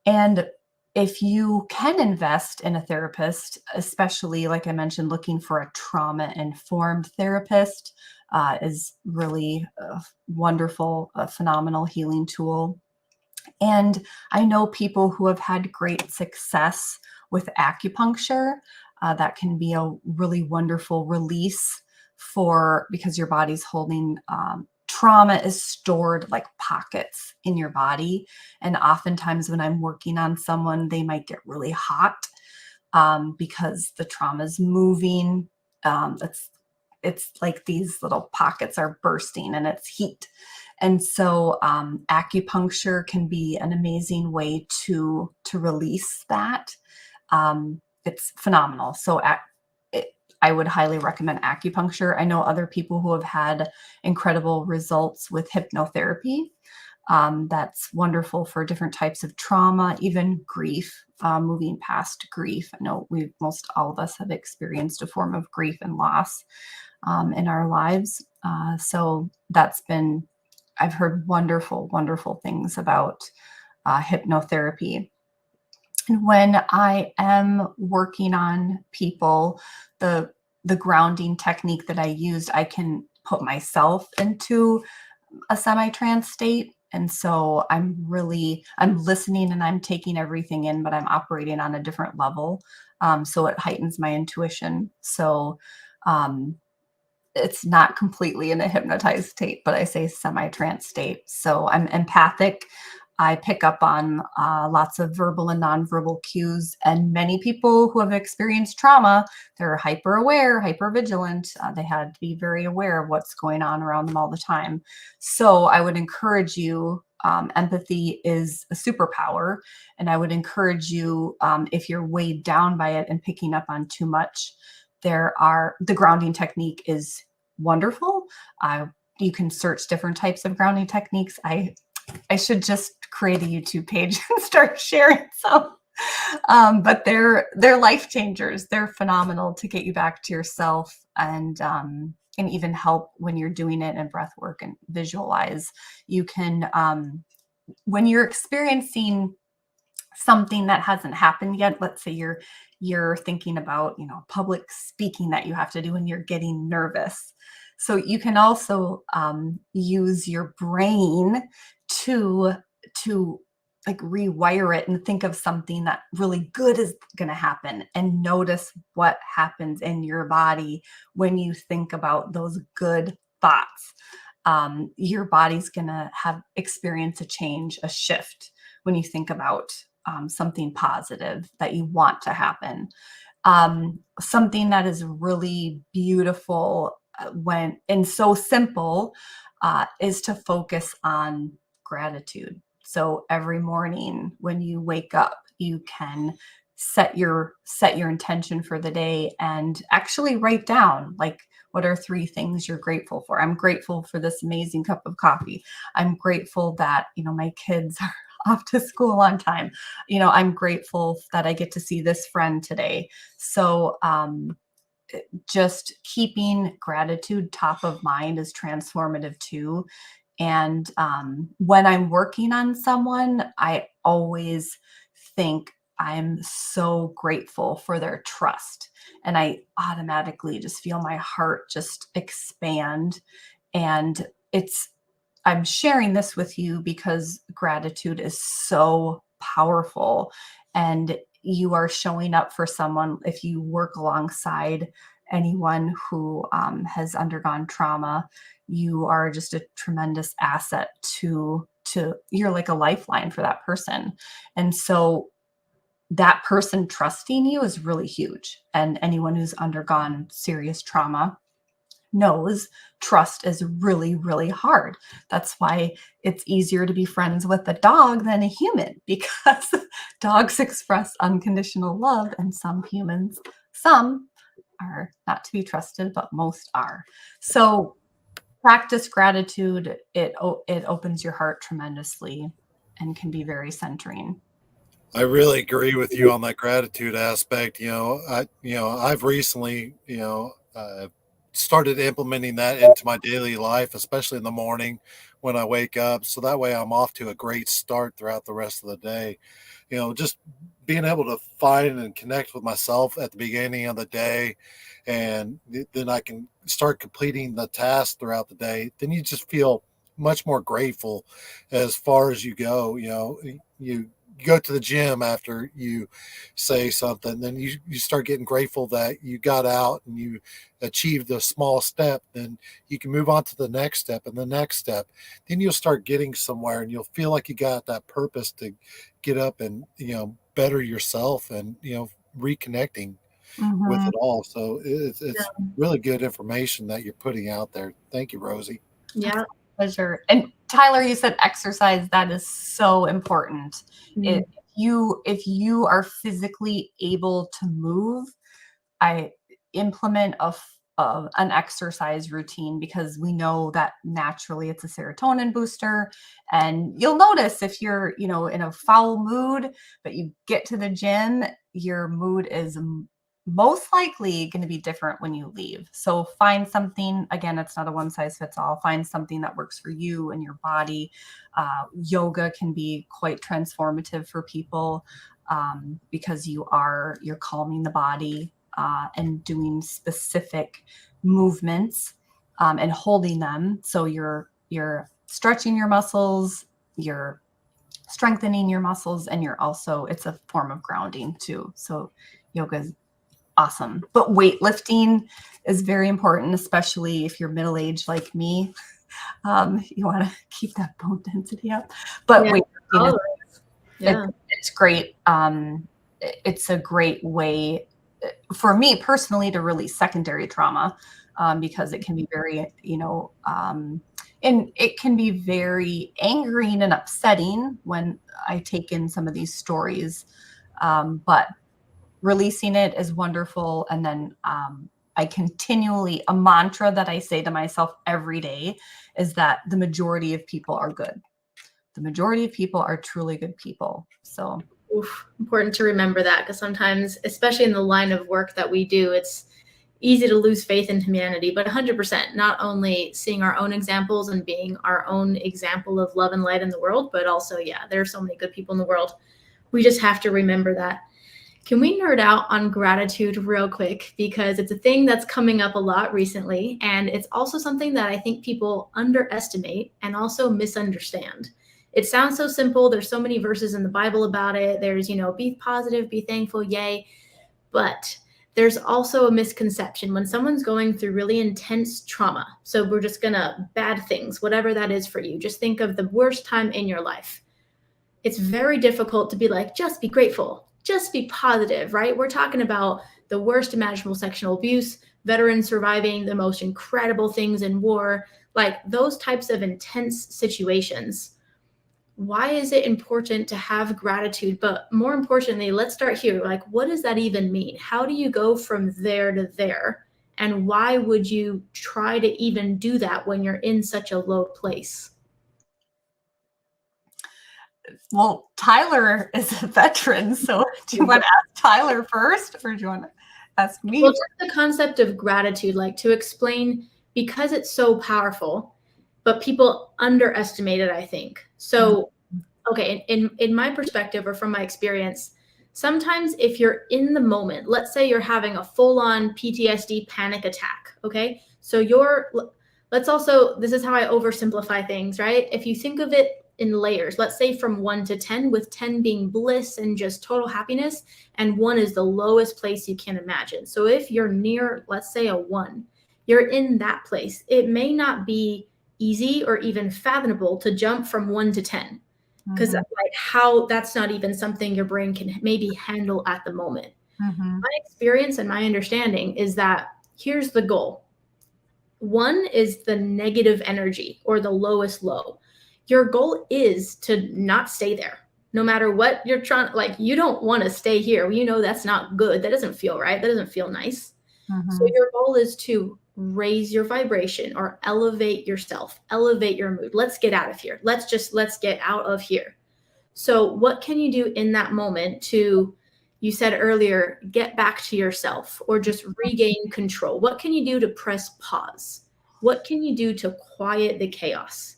And if you can invest in a therapist, especially like I mentioned, looking for a trauma-informed therapist is really a wonderful, phenomenal healing tool. And I know people who have had great success with acupuncture. That can be a really wonderful release because your body's holding trauma is stored like pockets in your body. And oftentimes when I'm working on someone, they might get really hot because the trauma is moving. It's like these little pockets are bursting and it's heat. And so acupuncture can be an amazing way to release that. It's phenomenal. So I would highly recommend acupuncture. I know other people who have had incredible results with hypnotherapy. That's wonderful for different types of trauma, even grief, moving past grief. I know most all of us have experienced a form of grief and loss in our lives. So I've heard wonderful, wonderful things about hypnotherapy. And when I am working on people, the grounding technique that I used, I can put myself into a semi-trance state. And so I'm listening and I'm taking everything in, but I'm operating on a different level. So it heightens my intuition. So it's not completely in a hypnotized state, but I say semi-trance state. So I'm empathic. I pick up on lots of verbal and nonverbal cues. And many people who have experienced trauma, they're hyper aware, hyper vigilant. They had to be very aware of what's going on around them all the time. So I would encourage you, empathy is a superpower. And I would encourage you, if you're weighed down by it and picking up on too much, the grounding technique is wonderful. You can search different types of grounding techniques. I should just create a YouTube page and start sharing some. But they're life changers. They're phenomenal to get you back to yourself and even help when you're doing it in breath work and visualize. You can, when you're experiencing something that hasn't happened yet, let's say you're thinking about, public speaking that you have to do and you're getting nervous. So you can also use your brain to like rewire it and think of something that really good is going to happen and notice what happens in your body when you think about those good thoughts. Your body's going to experience a change, a shift when you think about something positive that you want to happen. Something that is really beautiful and so simple is to focus on gratitude. So every morning when you wake up, you can set your intention for the day and actually write down, like, what are 3 things you're grateful for? I'm grateful for this amazing cup of coffee. I'm grateful that, my kids are off to school on time. I'm grateful that I get to see this friend today. So just keeping gratitude top of mind is transformative too. And when I'm working on someone, I always think I'm so grateful for their trust. And I automatically just feel my heart just expand. And I'm sharing this with you because gratitude is so powerful. And you are showing up for someone if you work alongside anyone who has undergone trauma. You are just a tremendous asset to you're like a lifeline for that person. And so that person trusting you is really huge. And anyone who's undergone serious trauma knows trust is really, really hard. That's why it's easier to be friends with a dog than a human, because dogs express unconditional love and some are not to be trusted, but most are. So practice gratitude. It opens your heart tremendously and can be very centering. I really agree with you on that gratitude aspect. I've recently, started implementing that into my daily life, especially in the morning when I wake up. So that way I'm off to a great start throughout the rest of the day. Just being able to find and connect with myself at the beginning of the day, and then I can start completing the task throughout the day. Then you just feel much more grateful as far as you go. You go to the gym after you say something, then you start getting grateful that you got out and you achieved a small step. Then you can move on to the next step and the next step. Then you'll start getting somewhere and you'll feel like you got that purpose to get up and, better yourself and, reconnecting with Mhm. it all. So it's really good information that you're putting out there. Thank you, Rosie. Yeah. Pleasure. And Tyler, you said exercise. That is so important. Mm. If you are physically able to move, I implement an exercise routine, because we know that naturally it's a serotonin booster. And you'll notice if you're, in a foul mood, but you get to the gym, your mood is most likely going to be different when you leave. So find something, again, it's not a one size fits all. Find something that works for you and your body. Yoga can be quite transformative for people, because you're calming the body, and doing specific movements, and holding them. So you're stretching your muscles, you're strengthening your muscles, and it's a form of grounding too. So yoga is awesome. But weightlifting is very important, especially if you're middle-aged like me. You want to keep that bone density up. But Yeah. weightlifting Yeah. it's great. It's a great way for me personally to release secondary trauma, because it can be very, and it can be very angering and upsetting when I take in some of these stories. But releasing it is wonderful. And then a mantra that I say to myself every day is that the majority of people are good. The majority of people are truly good people. So Important to remember that, because sometimes, especially in the line of work that we do, it's easy to lose faith in humanity. But 100%, not only seeing our own examples and being our own example of love and light in the world, but also, there are so many good people in the world. We just have to remember that. Can we nerd out on gratitude real quick? Because it's a thing that's coming up a lot recently. And it's also something that I think people underestimate and also misunderstand. It sounds so simple. There's so many verses in the Bible about it. There's, be positive, be thankful, yay. But there's also a misconception when someone's going through really intense trauma. So we're just bad things, whatever that is for you. Just think of the worst time in your life. It's very difficult to be like, just be grateful, just be positive, right? We're talking about the worst imaginable sexual abuse, veterans surviving the most incredible things in war, like those types of intense situations. Why is it important to have gratitude? But more importantly, let's start here. Like, what does that even mean? How do you go from there to there? And why would you try to even do that when you're in such a low place? well, Tyler is a veteran, so do you want to ask Tyler first, or do you want to ask me? Well, just the concept of gratitude, like to explain, because it's so powerful, but people underestimate it, I think. So, okay, in my perspective or from my experience, sometimes if you're in the moment, let's say you're having a full-on PTSD panic attack, okay? So this is how I oversimplify things, right? If you think of it in layers, let's say from 1 to 10, with 10 being bliss and just total happiness, and 1 is the lowest place you can imagine. So if you're near, let's say a 1, you're in that place. It may not be easy or even fathomable to jump from 1 to 10, because that's not even something your brain can maybe handle at the moment. My experience and my understanding is that here's the goal. 1 is the negative energy or the lowest low. Your goal is to not stay there. No matter what you're trying, like, you don't want to stay here. That's not good. That doesn't feel right. That doesn't feel nice. So your goal is to raise your vibration or elevate yourself, elevate your mood. Let's get out of here. Let's get out of here. So what can you do in that moment to, you said earlier, get back to yourself or just regain control? What can you do to press pause? What can you do to quiet the chaos?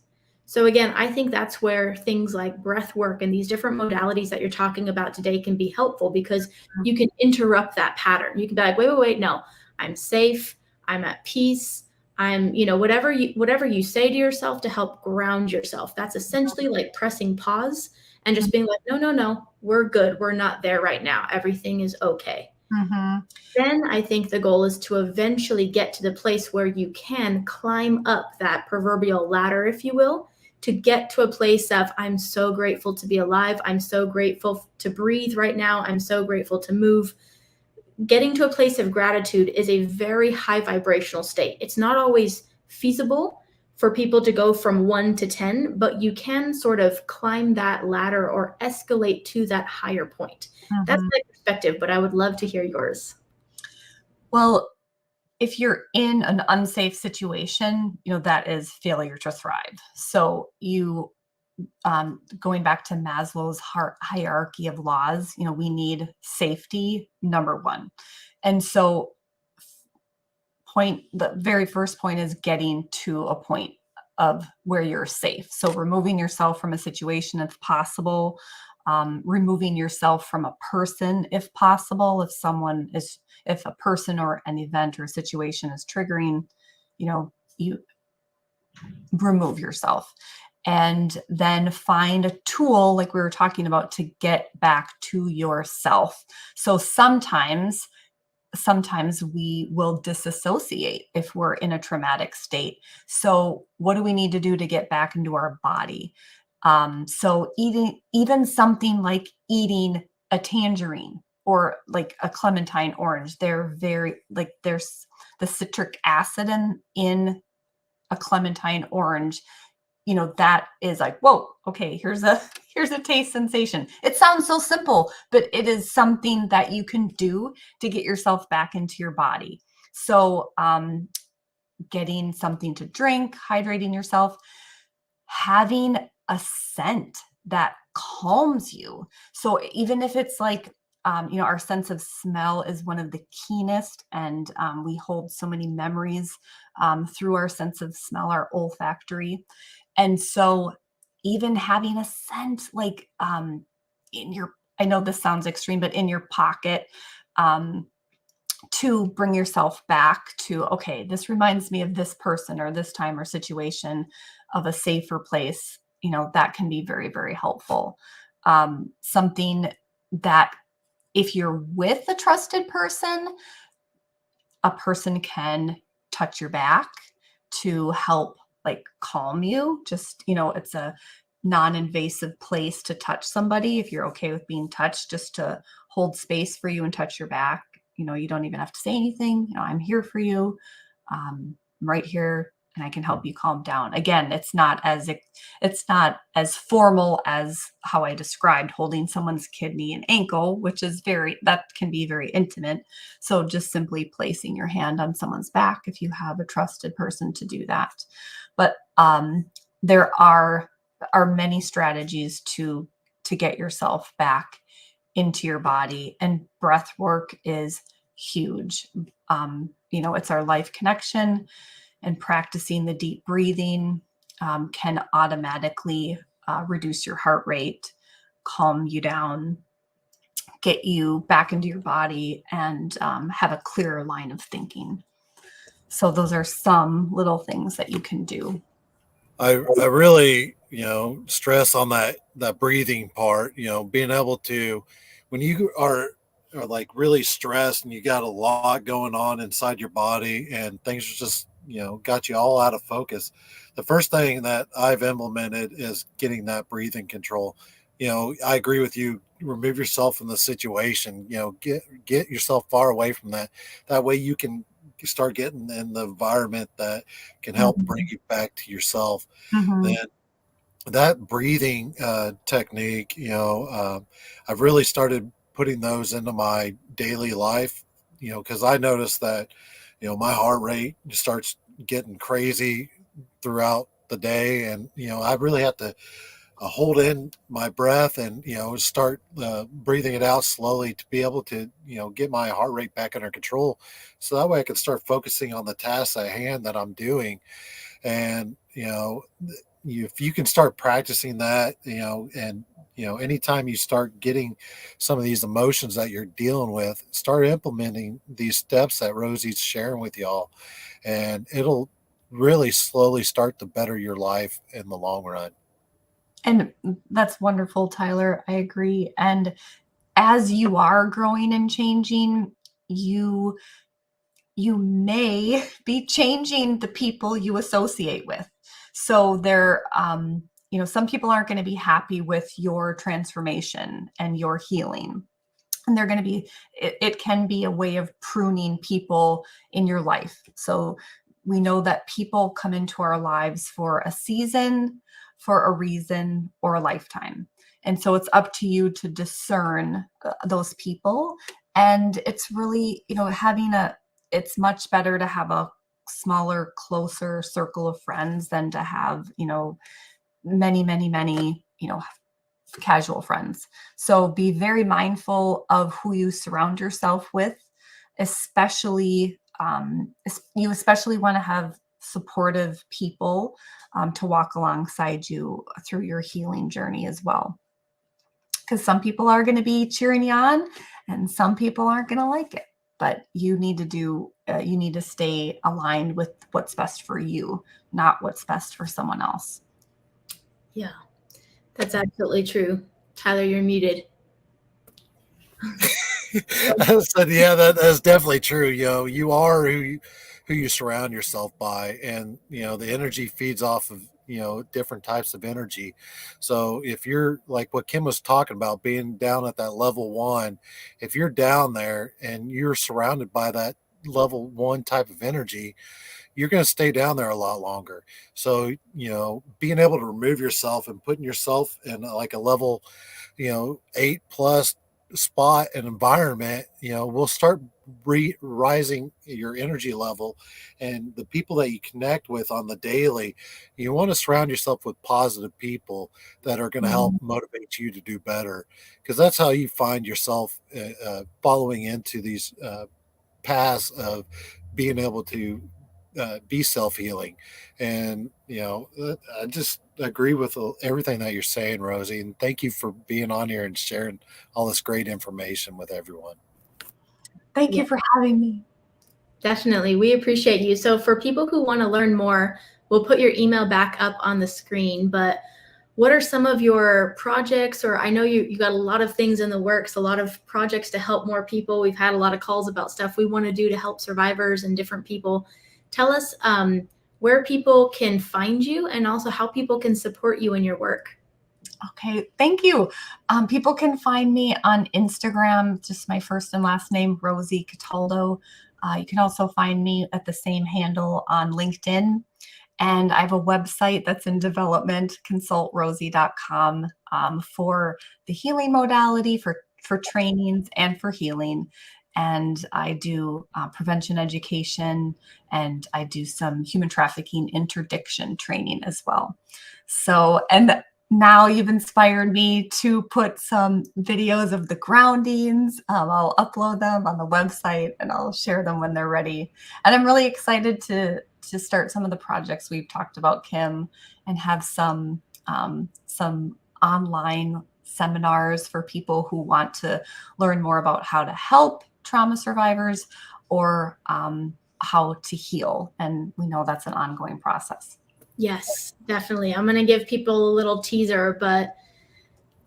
So again, I think that's where things like breath work and these different modalities that you're talking about today can be helpful, because you can interrupt that pattern. You can be like, wait, no, I'm safe. I'm at peace. I'm, whatever you say to yourself to help ground yourself. That's essentially like pressing pause and just being like, no, no, no, we're good. We're not there right now. Everything is okay. Mm-hmm. Then I think the goal is to eventually get to the place where you can climb up that proverbial ladder, if you will, to get to a place of, I'm so grateful to be alive. I'm so grateful to breathe right now. I'm so grateful to move. Getting to a place of gratitude is a very high vibrational state. It's not always feasible for people to go from 1 to 10, but you can sort of climb that ladder or escalate to that higher point. That's Mm-hmm. my perspective, but I would love to hear yours. Well, if you're in an unsafe situation, that is failure to thrive. So going back to Maslow's hierarchy of laws, we need safety, number one. And so the very first point is getting to a point of where you're safe. So removing yourself from a situation if possible, removing yourself from a person if possible. If a person or an event or a situation is triggering, you remove yourself. And then find a tool like we were talking about to get back to yourself. So sometimes we will disassociate if we're in a traumatic state. So what do we need to do to get back into our body? So even something like eating a tangerine or like a clementine orange, they're very like there's the citric acid in a clementine orange, that is like, whoa, okay, here's a taste sensation. It sounds so simple, but it is something that you can do to get yourself back into your body. So getting something to drink, hydrating yourself, having a scent that calms you. So even if it's like, our sense of smell is one of the keenest, and we hold so many memories through our sense of smell, our olfactory. And so even having a scent like I know this sounds extreme, but in your pocket, to bring yourself back to, okay, this reminds me of this person or this time or situation of a safer place, that can be very, very helpful. Something that if you're with a trusted person, a person can touch your back to help like calm you. Just, it's a non-invasive place to touch somebody. If you're okay with being touched, just to hold space for you and touch your back. You don't even have to say anything. I'm here for you. I'm right here and I can help you calm down. Again, it's not as formal as how I described holding someone's kidney and ankle, which is that can be very intimate. So just simply placing your hand on someone's back if you have a trusted person to do that. But there are many strategies to get yourself back into your body, and breath work is huge. It's our life connection, and practicing the deep breathing can automatically reduce your heart rate, calm you down, get you back into your body, and have a clearer line of thinking. So those are some little things that you can do. I really, stress on that breathing part, being able to, when you are like really stressed and you got a lot going on inside your body and things are just, got you all out of focus. The first thing that I've implemented is getting that breathing control. I agree with you. Remove yourself from the situation, get yourself far away from that. That way you can start getting in the environment that can help bring you back to yourself. Mm-hmm. Then that breathing technique, I've really started putting those into my daily life, because I noticed that, my heart rate starts getting crazy throughout the day. And, I really have to hold in my breath and, start breathing it out slowly to be able to, get my heart rate back under control. So that way I can start focusing on the tasks at hand that I'm doing. And, if you can start practicing that, and, anytime you start getting some of these emotions that you're dealing with, start implementing these steps that Rosie's sharing with y'all. And it'll really slowly start to better your life in the long run. And that's wonderful, Tyler. I agree. And as you are growing and changing, you you may be changing the people you associate with. So some people aren't going to be happy with your transformation and your healing. And they're going to be, it can be a way of pruning people in your life. So we know that people come into our lives for a season, for a reason, or a lifetime. And so it's up to you to discern those people. And it's really, it's much better to have a smaller, closer circle of friends than to have, many, many, many, casual friends. So be very mindful of who you surround yourself with, especially you especially want to have supportive people to walk alongside you through your healing journey as well. Because some people are going to be cheering you on, and some people aren't going to like it. But you need to stay aligned with what's best for you, not what's best for someone else. Yeah, that's absolutely true. Tyler, you're muted. I said, yeah, that's definitely true. You are who you surround yourself by, and the energy feeds off of different types of energy. So if you're like what Kim was talking about, being down at that level one, if you're down there and you're surrounded by that level one type of energy, you're going to stay down there a lot longer. So, being able to remove yourself and putting yourself in like a level, 8+ spot and environment, will start rising your energy level. And the people that you connect with on the daily, you want to surround yourself with positive people that are going to help Mhm. motivate you to do better, because that's how you find yourself following into these paths of being able to be self-healing. And I just agree with everything that you're saying, Rosie, and thank you for being on here and sharing all this great information with everyone. Thank Yeah, you for having me. definitely. We appreciate you. So for people who want to learn more, we'll put your email back up on the screen. But what are some of your projects? Or I know you got a lot of things in the works, a lot of projects to help more people. We've had a lot of calls about stuff we want to do to help survivors and different people. Tell us where people can find you and also how people can support you in your work. Okay, thank you. People can find me on Instagram, just my first and last name, Rosie Cataldo. You can also find me at the same handle on LinkedIn. And I have a website that's in development, consultrosie.com, for the healing modality, for trainings and for healing. And I do prevention education, and I do some human trafficking interdiction training as well. So, and now you've inspired me to put some videos of the groundings. I'll upload them on the website and I'll share them when they're ready. And I'm really excited to start some of the projects we've talked about, Kim, and have some online seminars for people who want to learn more about how to help trauma survivors or how to heal. And we know that's an ongoing process. Yes, definitely. I'm going to give people a little teaser, but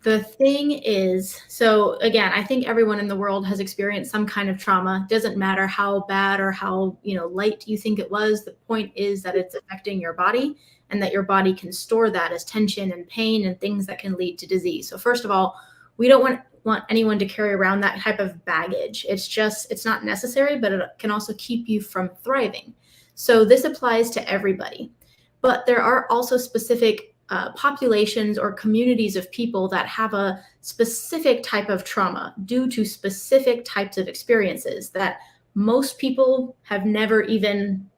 the thing is, so again, I think everyone in the world has experienced some kind of trauma. Doesn't matter how bad or how, light you think it was. The point is that it's affecting your body and that your body can store that as tension and pain and things that can lead to disease. So first of all, we don't want anyone to carry around that type of baggage. It's not necessary, but it can also keep you from thriving. So this applies to everybody. But there are also specific populations or communities of people that have a specific type of trauma due to specific types of experiences that most people have never even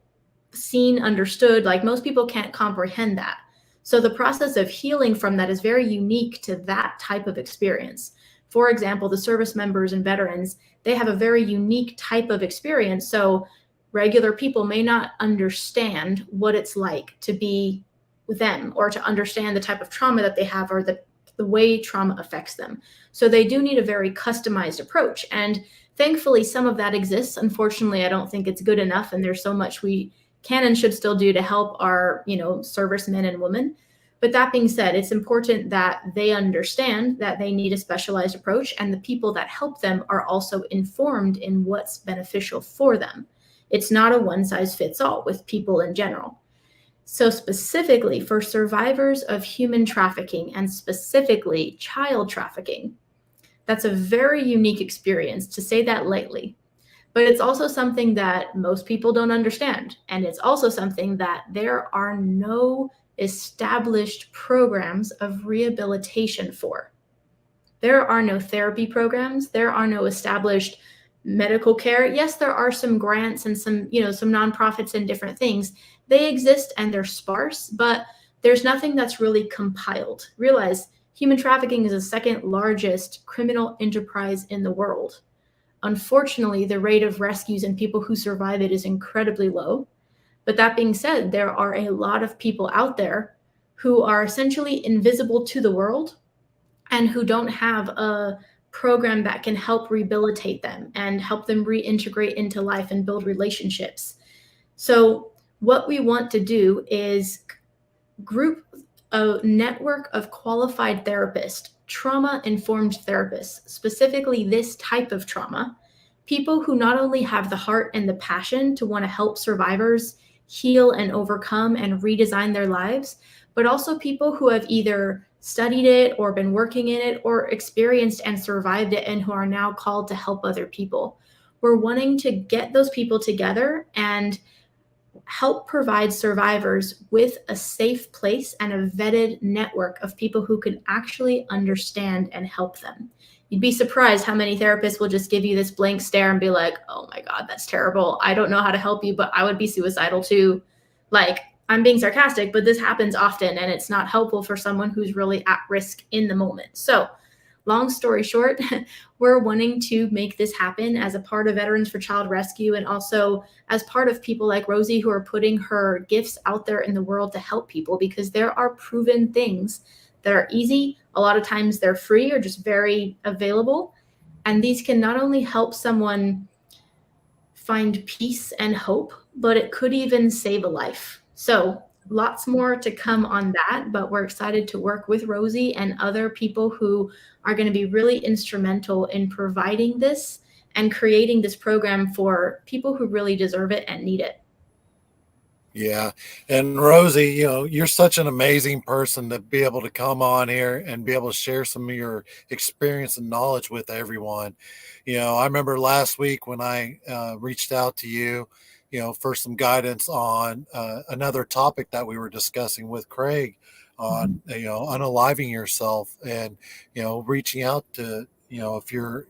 seen, understood. Like most people can't comprehend that. So the process of healing from that is very unique to that type of experience. For example, the service members and veterans, they have a very unique type of experience. So regular people may not understand what it's like to be with them or to understand the type of trauma that they have or the way trauma affects them. So they do need a very customized approach. And thankfully, some of that exists. Unfortunately, I don't think it's good enough. And there's so much we can and should still do to help our, servicemen and women. But that being said, it's important that they understand that they need a specialized approach, and the people that help them are also informed in what's beneficial for them. It's not a one size fits all with people in general. So, specifically for survivors of human trafficking and specifically child trafficking, that's a very unique experience, to say that lightly. But it's also something that most people don't understand. And it's also something that there are no established programs of rehabilitation for. There are no therapy programs. There are no established medical care. Yes, there are some grants and some nonprofits and different things. They exist and they're sparse, but there's nothing that's really compiled. Realize human trafficking is the second largest criminal enterprise in the world. Unfortunately, the rate of rescues and people who survive it is incredibly low. But that being said, there are a lot of people out there who are essentially invisible to the world and who don't have a program that can help rehabilitate them and help them reintegrate into life and build relationships. So what we want to do is group a network of qualified therapists, trauma-informed therapists, specifically this type of trauma, people who not only have the heart and the passion to want to help survivors heal and overcome and redesign their lives, but also people who have either studied it or been working in it or experienced and survived it and who are now called to help other people. We're wanting to get those people together and help provide survivors with a safe place and a vetted network of people who can actually understand and help them. You'd be surprised how many therapists will just give you this blank stare and be like, oh my God, that's terrible. I don't know how to help you, but I would be suicidal too. Like, I'm being sarcastic, but this happens often and it's not helpful for someone who's really at risk in the moment. So, long story short, we're wanting to make this happen as a part of Veterans for Child Rescue and also as part of people like Rosie who are putting her gifts out there in the world to help people, because there are proven things that are easy. A lot of times they're free or just very available. And these can not only help someone find peace and hope, but it could even save a life. So lots more to come on that, but we're excited to work with Rosie and other people who are going to be really instrumental in providing this and creating this program for people who really deserve it and need it. Yeah. And Rosie, you're such an amazing person to be able to come on here and be able to share some of your experience and knowledge with everyone. I remember last week when I reached out to you, for some guidance on another topic that we were discussing with Craig on, unaliving yourself and, reaching out to, if you're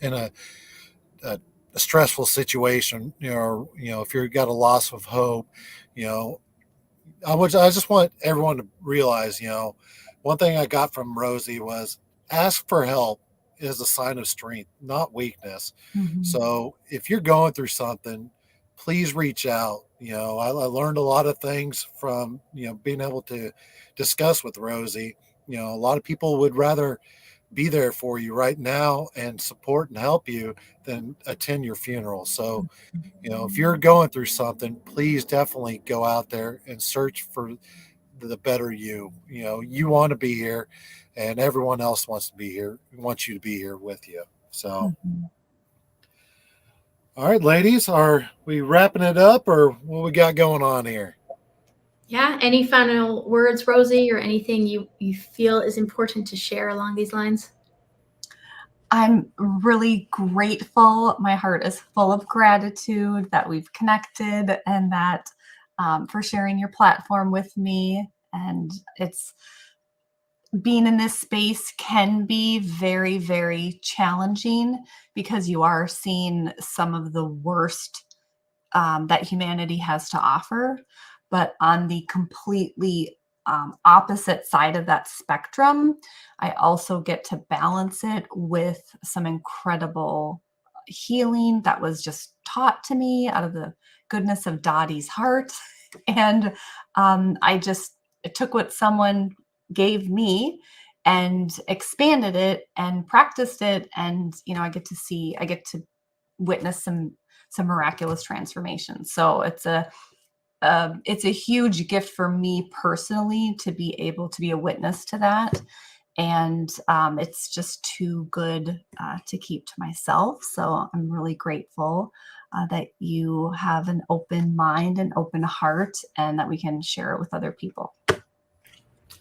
in a stressful situation, or if you've got a loss of hope, you know, I just want everyone to realize, one thing I got from Rosie was ask for help is a sign of strength, not weakness. Mhm. So if you're going through something, please reach out. I learned a lot of things from, being able to discuss with Rosie. A lot of people would rather be there for you right now and support and help you than attend your funeral. So, if you're going through something, please definitely go out there and search for the better you. You want to be here, and everyone else wants to be here, wants you to be here with you. So, Mhm. all right, ladies, are we wrapping it up or what we got going on here? Yeah, any final words, Rosie, or anything you feel is important to share along these lines? I'm really grateful. My heart is full of gratitude that we've connected and that for sharing your platform with me. And it's being in this space can be very, very challenging because you are seeing some of the worst that humanity has to offer. But on the completely opposite side of that spectrum, I also get to balance it with some incredible healing that was just taught to me out of the goodness of Dottie's heart. And I just took what someone gave me and expanded it and practiced it. And, I get to witness some miraculous transformation. So it's it's a huge gift for me personally to be able to be a witness to that. And it's just too good to keep to myself. So I'm really grateful that you have an open mind and open heart, and that we can share it with other people.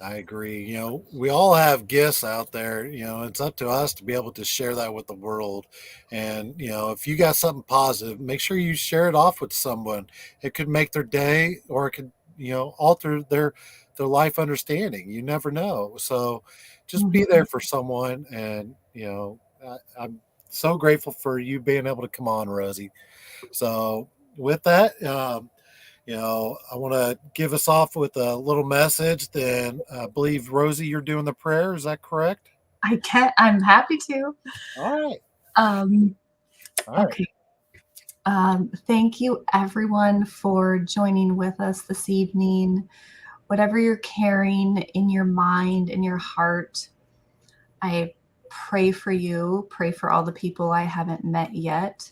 I agree. We all have gifts out there. It's up to us to be able to share that with the world. And, if you got something positive, make sure you share it off with someone. It could make their day, or it could, alter their life understanding. You never know. So just be there Mhm. for someone. And, I'm so grateful for you being able to come on, Rosie. So with that, I want to give us off with a little message. Then I believe, Rosie, you're doing the prayer. Is that correct? I'm happy to. All right. Um, All right. okay. Thank you, everyone, for joining with us this evening. Whatever you're carrying in your mind, in your heart, I pray for you, pray for all the people I haven't met yet,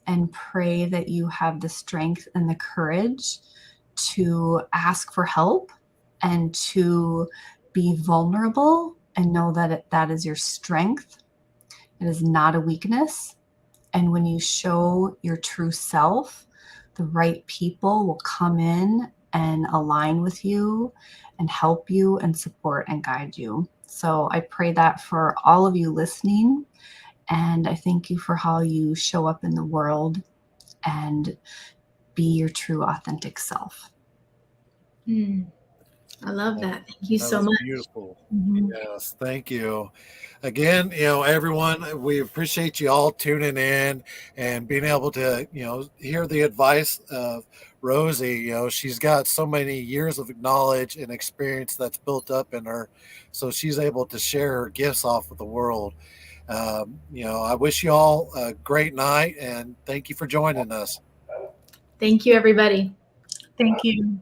and pray that you have the strength and the courage to ask for help and to be vulnerable, and know that that is your strength. It is not a weakness. And when you show your true self, the right people will come in and align with you and help you and support and guide you. So I pray that for all of you listening. And I thank you for how you show up in the world and be your true, authentic self. I love that. Thank you That so was much. beautiful. Mhm. Yes, thank you. Again, everyone, we appreciate you all tuning in and being able to, hear the advice of Rosie. She's got so many years of knowledge and experience that's built up in her. So she's able to share her gifts off with the world. I wish you all a great night, and thank you for joining us. Thank you, everybody. Thank you.